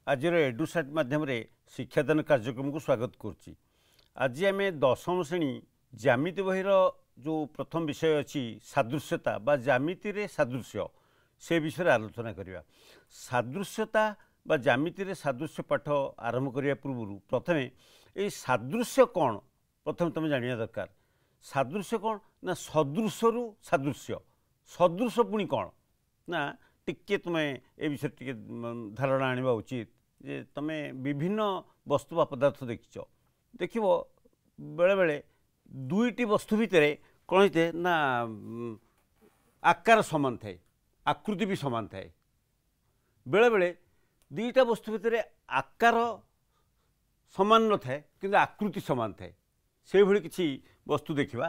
आज एडुसाट माध्यम शिक्षादान कार्यक्रम को स्वागत करुच्ची। आज आम दशम श्रेणी ज्यामिति बही जो प्रथम विषय अच्छी सादृश्यता बा ज्यामिति रे सादृश्य से विषय आलोचना करवा। सादृश्यता बा ज्यामिति रे सादृश्य पाठ आरंभ करने पूर्व प्रथम ये सादृश्य कौन प्रथम तुम जाना दरकार। सादृश्य कौन ना सदृश रु सादृश्य, सदृश पुणी कौन ना टिके तुम्हें ए विषय टिके धारणा आनिबा उचित जे तुम विभिन्न वस्तु बा पदार्थ देख बेले बेले दुईटी वस्तु भितर कौन होते ना आकार समान थाए, आकृति भी समान थाए। बेले बेले दुईटा वस्तु भितर आकार समान न थाए किंतु आकृति समान थाए। से भली किसी वस्तु देखा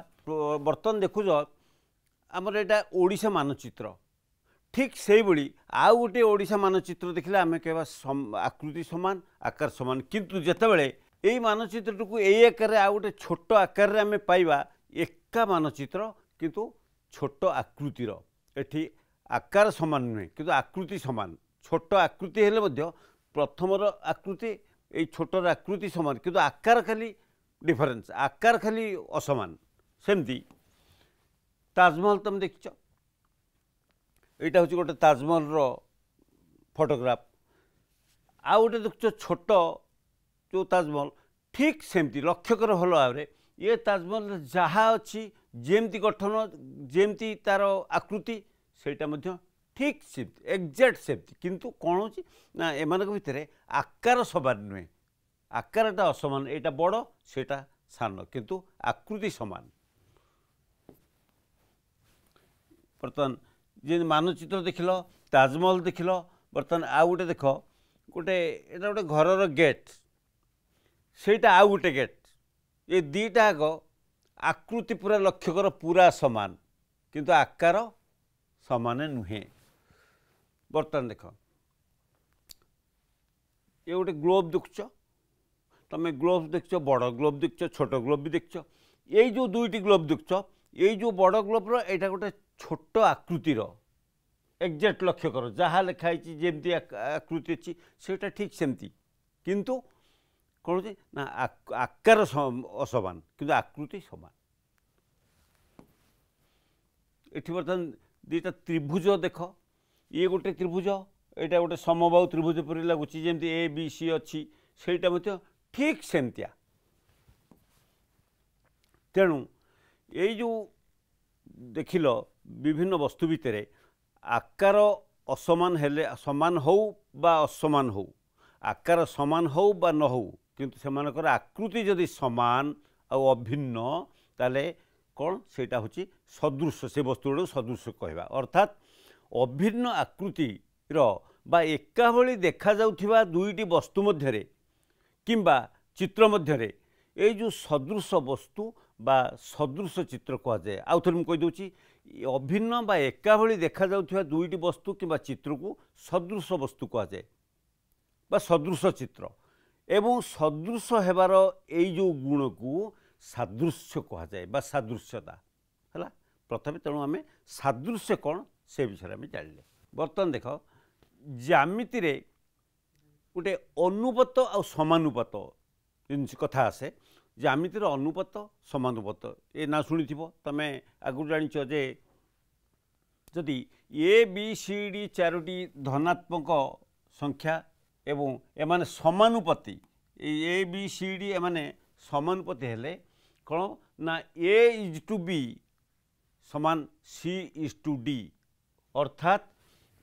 बर्तमान देखुज आमर एटा ओडिशा मानचित्र, ठीक से भाई आउ गोटे ओडिशा मानचित्र देखले आम कह आकृति समान आकार समान, किंतु जितेबाला यही मानचित्र को यही आकार आउ गोटे छोट आकार आम पाइबा एका मानचित्र किंतु छोट आकृतिर एठी आकार समान नुहे किंतु आकृति समान। छोट आकृति हेले मध्य प्रथमर आकृति ये छोटर आकृति समान किंतु आकार खाली डिफरेंस, आकार खाली असमान। सेमती ताजमहल तुम देखिछ, यहाँ हूँ गोटे ताजमहल फोटोग्राफ, आउ गोटे देख छोट जो ताजमहल ठीक सेमती लक्ष्य कर भल भाव ये ताजमहल जहाँ अच्छी जेमती गठन जेमती तार आकृति सेटा मध्य ठीक सेमती एक्जाक्ट सेमती, किंतु कौन हो ना एम भितर आकार समान नुहे, आकारटा असमान, यहाँ बड़ सेटा सान किंतु आकृति समान। बर्तमान जे मानचित्र देख लो, ताजमहल देख लो, बर्तमान आउ गोटे देख गोटे एटा गोटे घर गेट सेटा आउ गोटे गेट, ये दीटा आग आकृति पूरा लक्ष्य कर पूरा समान किंतु आकार समान नुहे। बर्तमान देख ये गोटे ग्लोब देखुच, तुम ग्लोब देखछ, बड़ ग्लोब देखछ, छोट ग्लोब भी देखछ। यही जो दुईटी ग्लोब देखछ, यही जो बड़ ग्लोब एटा गोटे छोट आकृतिर एक्जाक्ट लक्ष्य कर जहाँ लिखाई जमती आकृति अच्छी सेटा ठीक सेमती, किंतु कौन ना आकार असमान किंतु आकृति समान। ये बर्तमान दुईटा त्रिभुज देख, ये गोटे त्रिभुज यहाँ गोटे समबाहु त्रिभुज पर लगुच जमी ए बी सी अच्छी सेटा मध्य ठीक सेमतिया। तेणु यही जो देखिल विभिन्न वस्तु भितर आकार असमान हेले समान हो बा असमान हो, आकार समान हो बा न हो, किंतु सेमानकर आकृति जदि समान और अभिन्न ताले कौन सेटा होची सदृश, से वस्तु सदृश कहवा। अर्थात अभिन्न आकृतिर बा एका भली देखा जाउथिबा दुईटी वस्तु मध्यरे किंबा चित्र मध्यरे ये जो सदृश वस्तु बा सदृश चित्र कह जाए। आउ थे मुझे कहीदे अभिन्न बा एका भली देखा जाउथिबा दुईटी वस्तु किंबा चित्र को सदृश वस्तु कह जाए बा सदृश चित्र, एवं सदृश हेबार यही जो गुण को सादृश्य कह जाए बा सादृश्यता है। प्रथम तेणु आम सादृश्य कौन से विषय में जानिले। बर्तमान देख ज्यामिति रे गोटे अनुपात और समानुपात जिनस कथा आसे। ज्यामितिर अनुपात समानुपात ये ना शुणी तुम आगु जानिच जे जदि ए बी सी डी चारोटी धनात्मक संख्या एवं एमाने समानुपाती ए बी सी डी एमाने समानुपाती हेले कौन ना ए इज टू बी समान सी इज टू डी, अर्थात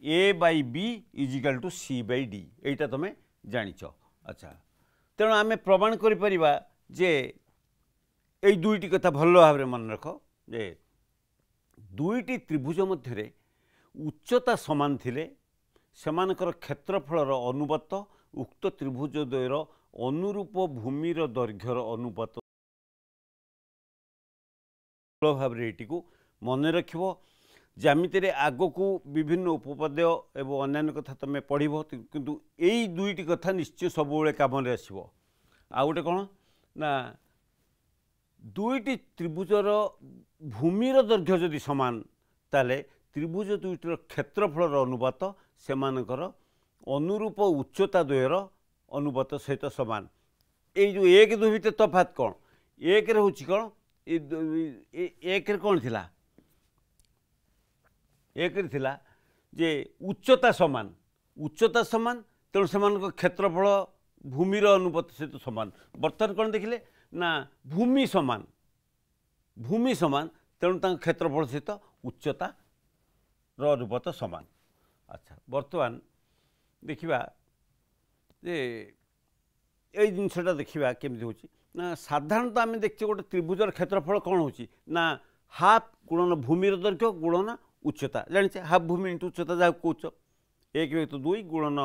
A by B is equal to C by D, यहीटा तुम जानिच। अच्छा, तेणु आम प्रमाण करिपरिबा जे यही दुईटी कथा भल भाव मन रख जे दुईटी त्रिभुज मध्य उच्चता समान थिले सेमानकर क्षेत्रफलर अनुपात उक्त त्रिभुज द्वयर अनुरूप भूमिर दैर्घ्यर अनुपात भाव को मन रख। ज्यामिति रे आग को विभिन्न उपपाद्य एवं अन्य कथा तुम पढ़, किंतु यही दुईटी कथा निश्चय सब कम आसो। आ गोटे कौन ना दुईटी त्रिभुजर भूमिर दैर्घ्य जदि समान ताले त्रिभुज दुईटर क्षेत्रफलर अनुपात सेमानकर अनुरूप उच्चता द्वयर अनुपात सहित समान। ये जो एक दुई भितर तफात कौन एक रे होची कौन एक रे कौन थिला एक रे थिला जे उच्चता समान तेणु से क्षेत्रफल भूमिर अनुपात सहित समान। बर्तमान कौन देखिले ना भूमि समान तेणु क्षेत्रफल सहित उच्चता अनुपात समान। अच्छा बर्तमान देखिबा जे ये जिनसटा देखिबा केमती होची ना साधारणतः आम देखिए गोटे त्रिभुजर क्षेत्रफल कौन होची ना हाफ गुणन भूमिर दैर्घ्य गुणन उच्चता जानिछे हाफ भूमि इंटू उच्चता जहाँ कौच एक व्यक्त दुई गुणन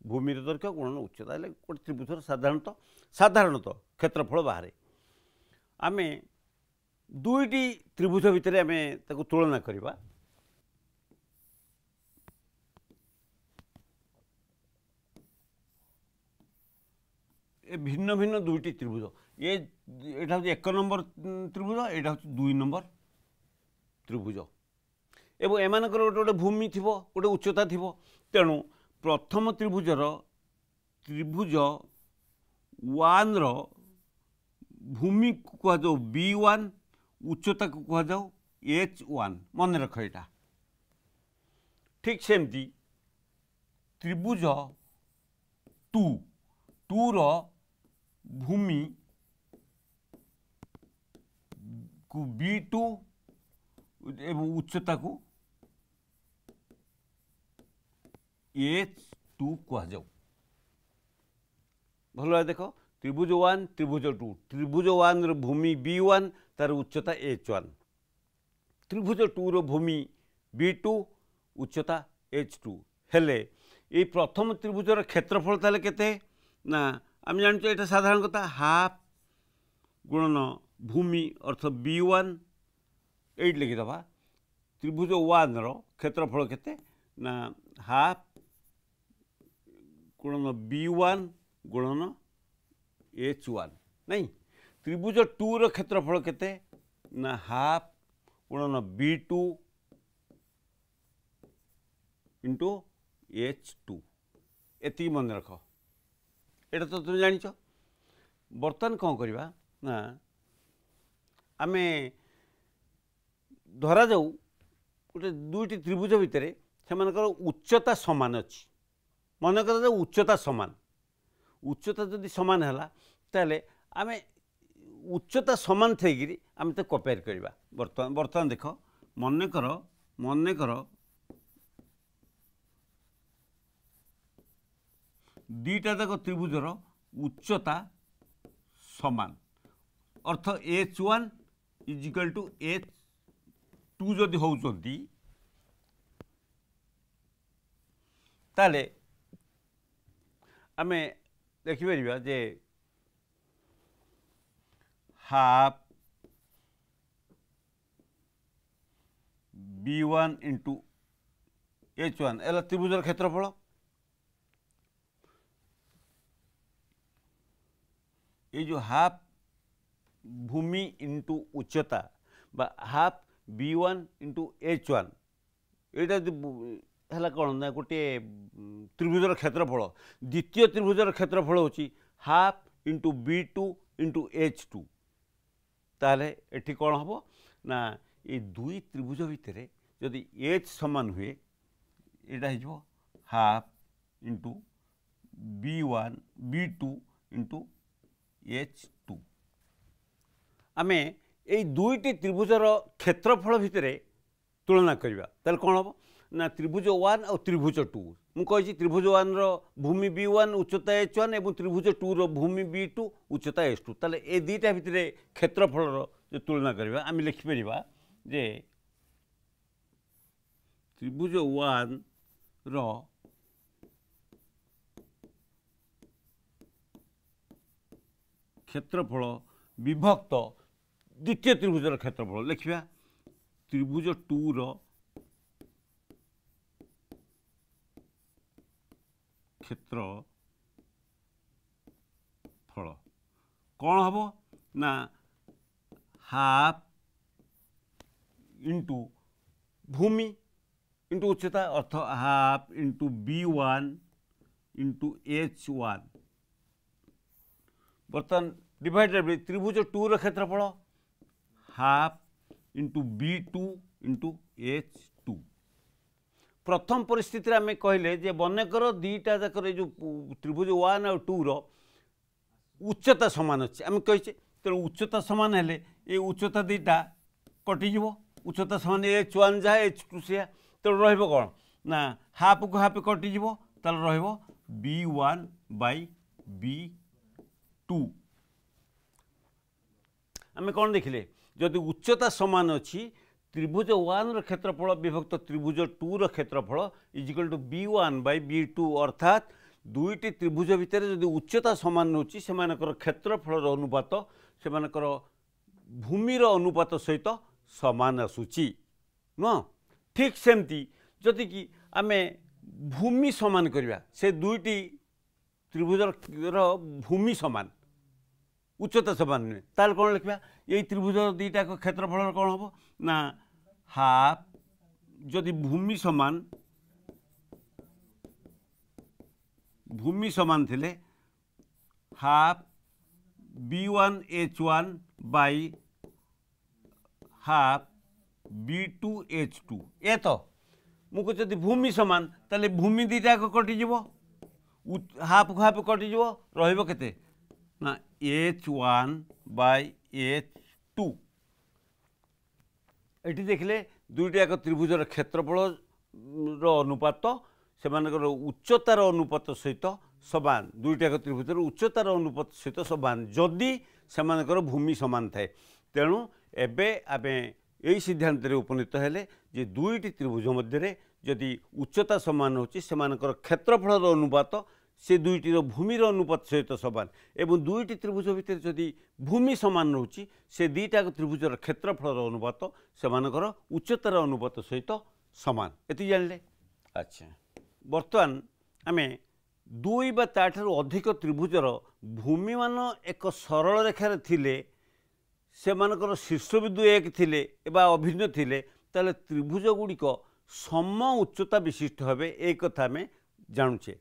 भूमिर दैर्घ्य गुणन उच्चता हेल्ले गोटे त्रिभुजर साधारणतः क्षेत्रफल बाहर आम दुईटी त्रिभुज भितर आम तुलना करवा। ए भिन्न भिन्न दुईटी त्रिभुज ये यहाँ हूँ एक नंबर त्रिभुज यहाँ हूँ दुई नंबर त्रिभुज एवं एम गोटे गोटे भूमि थी गोटे उच्चता थी तेणु प्रथम त्रिभुजर त्रिभुज वन भूमि को कह जाऊ B1 उच्चता को कह जाऊ H1 मन रख यहाँ ठीक सेमती त्रिभुज 2 रो भूमि को B2 एवं उच्चता को H2 कह जाऊ भल देख त्रिभुज 1 त्रिभुज 2 त्रिभुज 1 रो भूमि B1 तार उच्चता H1 त्रिभुज 2 रो भूमि B2 उच्चता H2 हेले ये प्रथम त्रिभुजर क्षेत्रफल ताले केते ना आम जान ये साधारण कथा हाफ गुणन भूमि अर्थ B1 ये लिखिदबा त्रिभुज 1 रो क्षेत्रफल केते ना हाफ गुणन B1 गुणन H1 नहीं त्रिभुज 2 रो क्षेत्रफल केते ना हाफ गुणन B2 इंटू H2 एति मन रख एटा तो तुम जानिच। बर्तमान कौन करवा ना आमे धरा जाऊ गोटे दुईटी त्रिभुज भितर से उच्चता सामान अच्छी मन कर उच्चता जदि सामान है ताले आमे उच्चता सामान थी आम तो कंपेयर करवा। बर्तमान देख मन कर दीटा तक त्रिभुजर उच्चता समान अर्थ H1 is equal to H2 जदि होउचंती ताले आमे देखि परिबा जे हाफ B1 इंटू H1 एला त्रिभुजर क्षेत्रफल ये जो हाफ भूमि इंटू उच्चता बा हाफ B1 इंटू H1 यहाँ कौन ना गोटे त्रिभुजर क्षेत्रफल द्वितीय त्रिभुजर क्षेत्रफल होची half into B2 into H2 ताले एठी कौन हम ना ये दुई त्रिभुज भितर जदि H समान हुए यहाँ हो half into B1 B2 into H2 आमे ये दुईटी त्रिभुजर क्षेत्रफल भितर तुलना करवा ताले कौन हम ना त्रिभुज 1 और त्रिभुज 2 मुझे त्रिभुज 1 रो भूमि B1 उच्चता H1 और त्रिभुज 2 रो भूमि B2 उच्चता H2 ताले ये दुईटा भितर क्षेत्रफल जो तुलना करवा आम लिखिपर जे त्रिभुज 1 रो क्षेत्रफल विभक्त द्वितीय त्रिभुजर क्षेत्रफल लिखा त्रिभुज 2 रो क्षेत्रफल कौन हम ना हाफ इंटू भूमि इंटू उच्चता अर्थ half into B1 into H1 बर्तमान डिवाइडेड बाय त्रिभुज 2 रो क्षेत्रफल half into B2 into H2 प्रथम परिस्थिति आम कहले जे बनेकर दीटा जाक जो त्रिभुज 1 और 2 रो उच्चता समान अच्छे आम कहीचे तेणु उच्चता समान हेले ये उच्चता दीटा कटिज उच्चता समान H1 जहाँ H2 से तेणु रही कौन ना हाफ को हाफ कटिज रही B1 बाई B2 आम कौन देखिले जदि उच्चता समान अच्छी त्रिभुज 1 रो क्षेत्रफल विभक्त त्रिभुज 2 रो क्षेत्रफल is equal to B1 by B2 अर्थात दुईटी त्रिभुज भितर जदि उच्चता समान होची सेमानकर क्षेत्रफल अनुपात सेमानकर भूमिर अनुपात सहित समान आसूची न ठीक सेमती जदि कि आमे भूमि समान करवा से दुईटी त्रिभुजर भूमि समान उच्चता समान नुहे ताल कौन लिखा यही त्रिभुज दीटा क्षेत्रफल कौन हम ना हाफ जदि भूमि समान थिले half B1 H1 by half B2 H2 ए तो मुझे जदि भूमि समान ताले भूमि दीटा कटिज हाफ को हाफ कटिज रहिबो ना H1 बाई H2 एटी देखले दुईटा एक त्रिभुजर क्षेत्रफल अनुपात सेमानकर उच्चतार अनुपात सहित समान दुईटा एक त्रिभुजर उच्चतार अनुपात सहित समान जदि सेमानकर भूमि समान थाए तेणु एबे आमे यही सिद्धांत उपनीत हेले जे दुईटी त्रिभुज मध्य जदि उच्चता समान होची सेमानकर क्षेत्रफल अनुपात से दुईटीर भूमिर अनुपात सहित समान एवं दुईटी त्रिभुज भितर जदि भूमि समान रोची से दीटा त्रिभुजर क्षेत्रफल अनुपात सेमानकर उच्चतार अनुपात सहित समान एति जानले। अच्छा बर्तमान आमे दुई बा ताठारु अधिक त्रिभुजर भूमि मान एक सरल रेखार थिले सेमानकर शीर्षबिंदु एक थिले एबा अभिन्न थिले ताले त्रिभुज गुड़िक सम उच्चता विशिष्ट हेबे एक कथा आमे जानुछे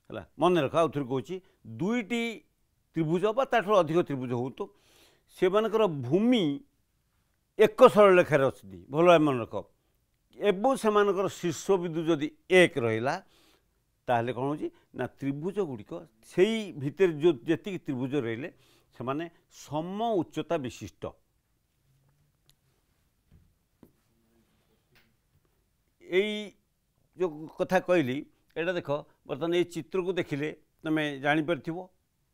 है मन रख आउ थे कहूँ दुईटी त्रिभुज बा ताठू अधिक त्रिभुज हो तो से भूमि एक सरल रेखार अच्छी भल मन रख एवं से शीर्षबिंदु जदि एक रहा ताहले कौन हो ना त्रिभुज गुड़िक से भितर जो जी त्रिभुज रहिले से माने सम उच्चता विशिष्ट यही जो कथा कहली एटा देख बर्तमान ये चित्र को देखिले तुम्हें जापर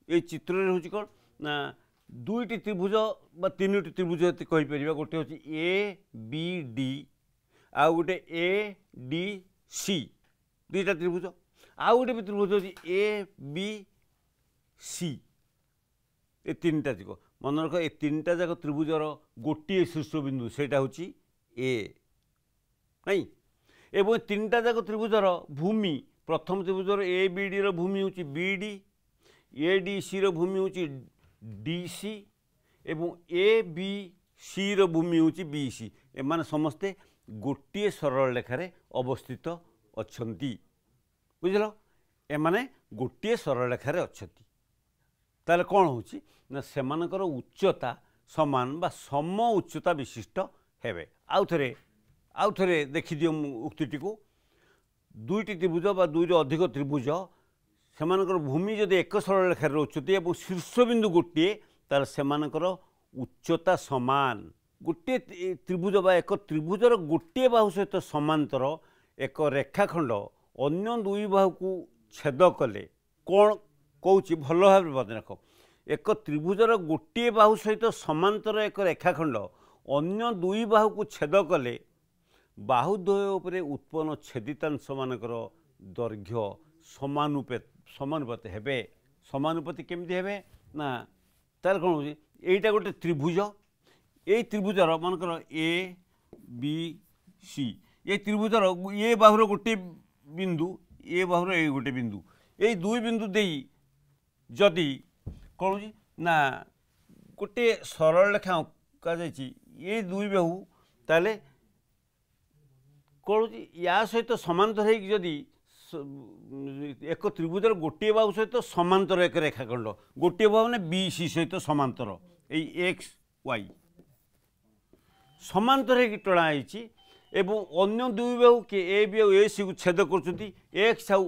ये चित्र हूँ कौन ना दुईटी त्रिभुज बा तीनोटी त्रिभुज कहीपर गोटे हूँ ए बी डी आउ गोटे ए डी सी दुईटा त्रिभुज आउ गोटे भी त्रिभुज हूँ ए बी सी ये तीन टा जाक मन रख ये तीन टा जाक त्रिभुजर गोटे शीर्षबिंदु से हूँ ए नहीं एवं तीन टा जाक त्रिभुजर भूमि प्रथम त्रिभुजर ए बी डी भूमि हूँ B D A D C भूमि हूँ डी सी एवं ए बी सी भूमि हूँ बी सी एम समस्ते गोटे सरल रेखार अवस्थित अच्छा बुझल एमाने गोटे सरल रेखार अच्छा ताले कौन हो सेमानकर उच्चता समान बा सम उच्चता विशिष्ट हेबे आउ थे देखिदियो उक्तिटी को दुईटी त्रिभुज बा दुईट अधिक त्रिभुज सेमानकर भूमि जदि एक सरल रेखार रोचती और शीर्षबिंदु गोटे तार सेमानकर उच्चता समान गोटे त्रिभुज बा एक त्रिभुजर गोटे बाहु सहित समांतर एक रेखाखंड अन्य दुई बाहु को छेद कले कौन कौची भल भाव बद रख एक त्रिभुजर गोटे बाहु सहित समांतर एक रेखाखंड अन्य दुई बाहु को छेद कले बाहुद्वय उपरे उत्पन्न छेदितांश मानकर दैर्घ्य समानुपात हेबे समानुपाति केमती हेबे ना तार कौन हो यहीटा गोटे त्रिभुज ये त्रिभुजर मानकर ए बी सी ये त्रिभुजर ये बाहुर गोटे बिंदु ये बाहुर ये गोटे बिंदु ये दुई बिंदु दे जदि कौन हो ना गोटे सरल रेखा अँका ये दुई बाहु ताले कौन या सहित समांतर होगी जदि एक त्रिभुजर गोटे बाहु सहित समांतर एक रेखाखंड गोटे बाहु मैंने बी सी सहित समांतर यही एक्स वाई समांतर है टणाई एवं अन्य दुई बाहु कि ए बी ए सी को छेद कर एक्स आउ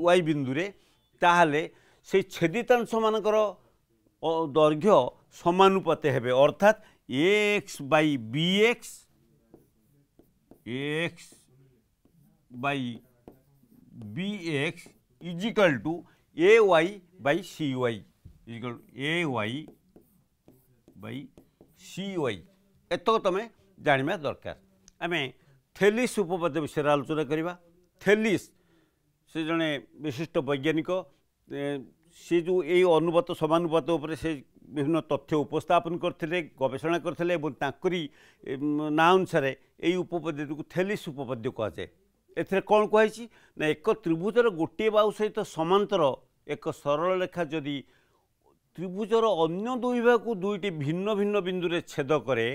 वाई बिंदु रे ताहले से छेदितांश मानकर दैर्घ्य समानुपाते हेबे अर्थात X by B x by B x equal to A Y by C Y equal to A Y by C Y एतक तुम जाना दरकार आम थेलिस उपपाद्य विषय आलोचना करवा थेलिस से जड़े विशिष्ट वैज्ञानिक सी जो ये अनुपात समानुपात उपर से विभिन्न तथ्य उपस्थापन करते गवेषणा करते ना अनुसार यही उपपाद्य को थेलिस उपपाद्य कहुए एथिरे कौन कहुई ना एक त्रिभुजर गोटे बाहु सहित समांतर एक सरल रेखा जदि त्रिभुजर अन्य दुई बाहु को दुईटी भिन्न भिन्न बिंदु रे छेद करे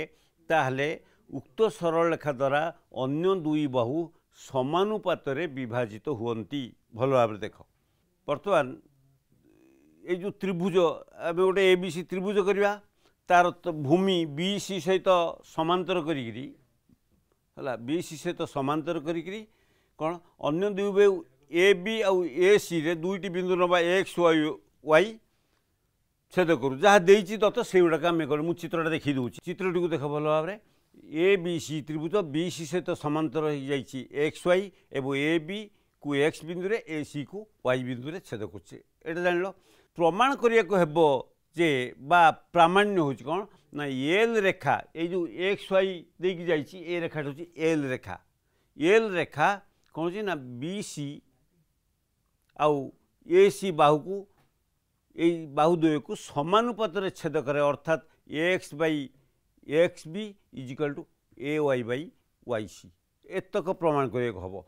ताहले उक्त सरल रेखा द्वारा अन्य दुई बाहु समानुपात विभाजित हुअन्ति भल भाव देख बर्तमान ये जो त्रिभुज आम गोटे ए बी सी त्रिभुज करवा तार तो भूमि बी सी सहित समांतर करी बी सी सहित समांतर करी कौन अन्य दुई बाहु ए बी आउ ए सी रे दुईटी बिंदु नवा एक्स वाई वाई छेद करूँ जहाँ देती तत से गुड़ाक आम कर मुझे चित्रटा देखी दूसरी चित्रटी को देख भल भाव में ए बी सी त्रिभुज बी सी सहित समांतर हो जाइए एक्स वाई एवं ए बी को एक्स बिंदु रे ए सी को वाई बिंदु रे छेद कर जान लो प्रमाण करने को हेबो जे बा प्रामाण्य हो कौन ना एल रेखा ये जो एक्स वाई देकी जाइए ए रेखा हूँ एल रेखा कौन ना बी सी आउ ए सी बाहु को यही बाहु द्वय को समानुपात छेद करे अर्थात X by X B equal to A Y by Y C एतक प्रमाण करने को हम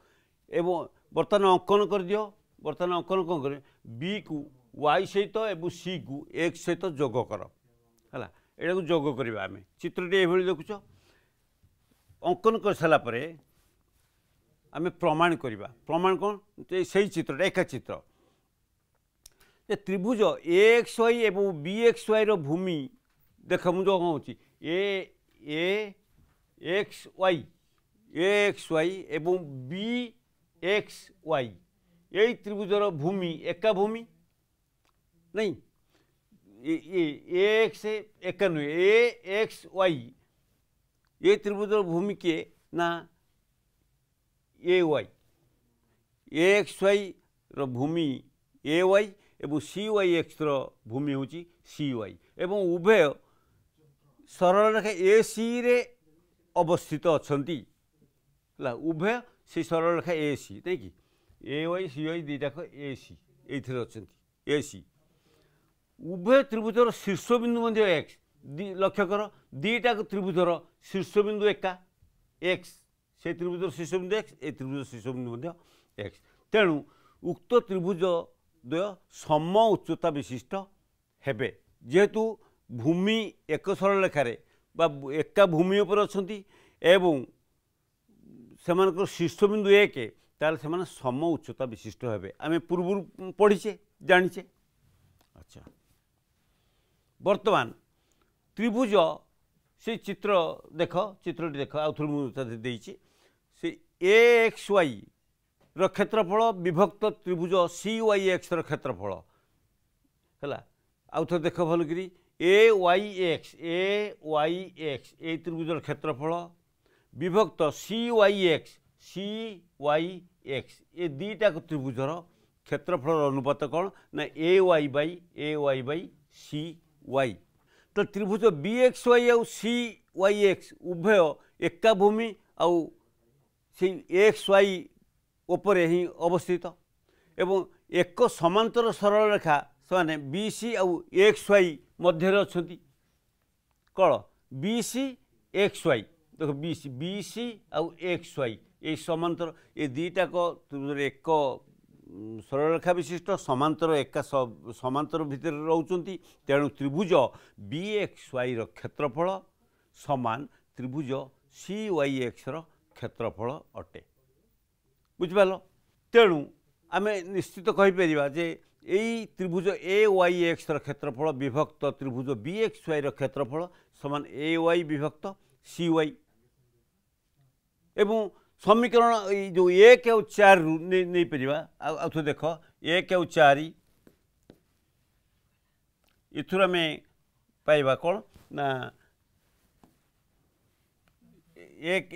एवं बर्तमान अंकन कर दियो बर्तमान अंकन कौन कर बी को वाई सहित एवं सी को एक्स सहित जोग कर है यहाँ को जोग करवा आम चित्रटी ये देखुच अंकन कर सारापर आम प्रमाण करवा प्रमाण कौन से चित्र एका चित्र त्रिभुज एक्स वाई एवं बी एक्स वाई भूमि देख मुझे कौन ए एक्स वाई एवं बी एक्स वाई यही त्रिभुजर भूमि एका भूमि नहीं ए एक्स एका नुहे ए एक्स वाई ये त्रिभुजर भूमि के ना ए वाई एक्स वाई भूमि ए वाई एवं सी वाई एक्स भूमि हूँ सी वाई एवं उभय सरल रेखा ए सी रे अवस्थित अच्छी उभय से सरल रेखा ए सी नहीं कि ए वाई सी वाई दुईटाक ए सी ये अच्छा ए सी उभय त्रिभुजर शीर्ष बिंदु एक्स लक्ष्य कर दुईटाक त्रिभुजर शीर्ष बिंदु एका एक्स से त्रिभुजर शीर्ष बिंदु एक्स ए त्रिभुज शीर्ष बिंदु एक्स तेणु उक्त त्रिभुज द्वय सम उच्चता विशिष्ट हेबे जेहेतु भूमि एक सरल रेखार एका भूमि उपर अच्छी एवं से शीर्ष बिंदु एक ताल से सम उच्चता विशिष्ट हेबे आम पूर्व पढ़ीचे जानीचे अच्छा वर्तमान त्रिभुज से चित्र देख चित्रटी देख आउ थोड़ी से ए एक्स वाई क्षेत्रफल विभक्त त्रिभुज सी वाई एक्स क्षेत्रफल है आउ थे देख भल कि ए वाई एक्स ए त्रिभुजर क्षेत्रफल विभक्त सी वाई एक्स ये दुईटा त्रिभुजर क्षेत्रफल अनुपात कौन ना ए वाई बाई सी वाई तो त्रिभुज बी एक्स वाई आउ सी वाई एक्स उभय एका भूमि आउ से एक्स वाई उपरे ही अवस्थित एवं एक समांतर सरल रेखा से बी सी आउ एक्स वाई मध्य अच्छा कौन बी सी एक्स वाई देख बी सी आउ एक्स वाई ये समांतर ये दुईटाक एक सरल रेखा विशिष्ट समांतर एका समांतर भितर रोचंती तेणु त्रिभुज बी एक्स वाई क्षेत्रफल समान त्रिभुज सी वाई एक्स क्षेत्रफल अटे बुझिपाल तेणु आमे निश्चित कहीपर जे यही त्रिभुज ए वाई एक्स क्षेत्रफल विभक्त त्रिभुज बी एक्स वाई क्षेत्रफल समान ए वाई विभक्त सी वाई एवं समीकरण जो एक और चार नहीं पार देख एक और चार इथुर आम पाइबा कौन ना एक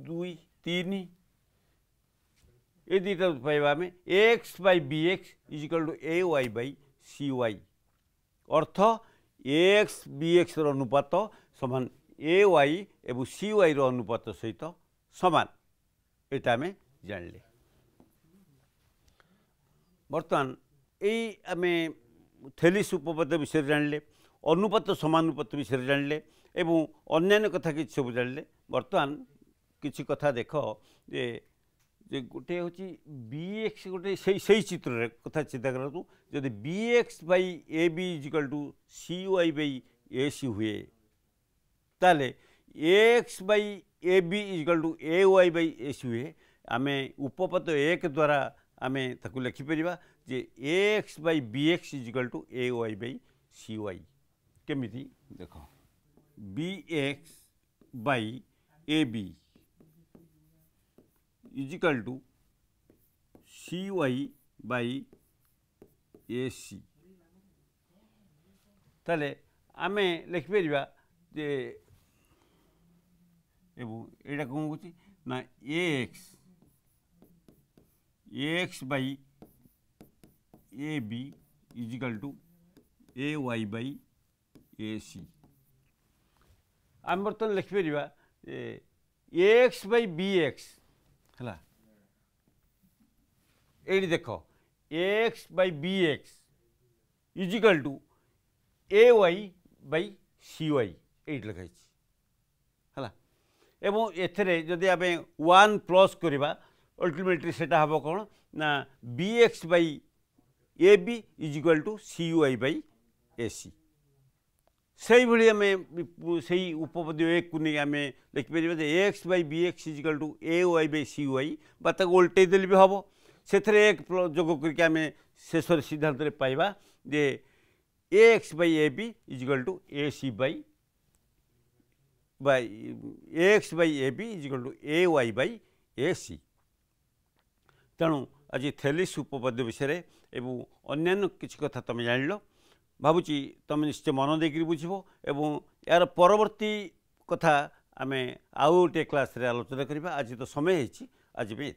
दुई तीन ये दुईटा पाइबा आम x by B x is equal to A Y by C y अर्थ एक्स बी एक्स अनुपात समान ए वाई एवं सी वाई अनुपात सहित समान यहाँ आम जानले बर्तमान यही आम थेलिस उपपाद्य विषय जानले अनुपात समानुपात विषय जानले एवं अन्य कथा कि सब जानले बर्तमान किसी कथा देख जे गोटे हूँ बी एक्स गोटे से चित्र कथा चिंता करूँ जदि b x by a b equal to c y by a c हुए ताले x by a b equal to A y by a c हुए आम उपपद एक द्वारा आम ताकू लिखिपर जे x by b x equal to A y by c y केमिति देख b x by a b equal to c y by a c ताले आम लिखिपर जे एटा कौन कौन ना x by a b equal to A Y by a c आम बर्तमान लिखिपर एक्स बाई बी एक्स है ये देख x by B x equal to A Y by C y ये लिखाई है एवं एथरे जदि आम वन प्लस करवा अल्टिमेटली सेटा हम कौन ना b x by a b equal to c y by a c से भाई आम से उपपद एक को नहीं आम लिखिपर x by b x equal to A y by c y बात उल्टे देले भी हम से एक जोग करके आम शेष सिद्धांत पाइबा जे x by a b equal to a c by x by a b equal to A y by a c तेणु आज थेलिस उपपद विषय एवं अन्य किसी कथा तुम जान भावुची तुम निश्चय मन देकर बुझब एवं यार परवर्ती कथा आम आउ गोटे क्लास रे आलोचना करवा आज तो समय आज ये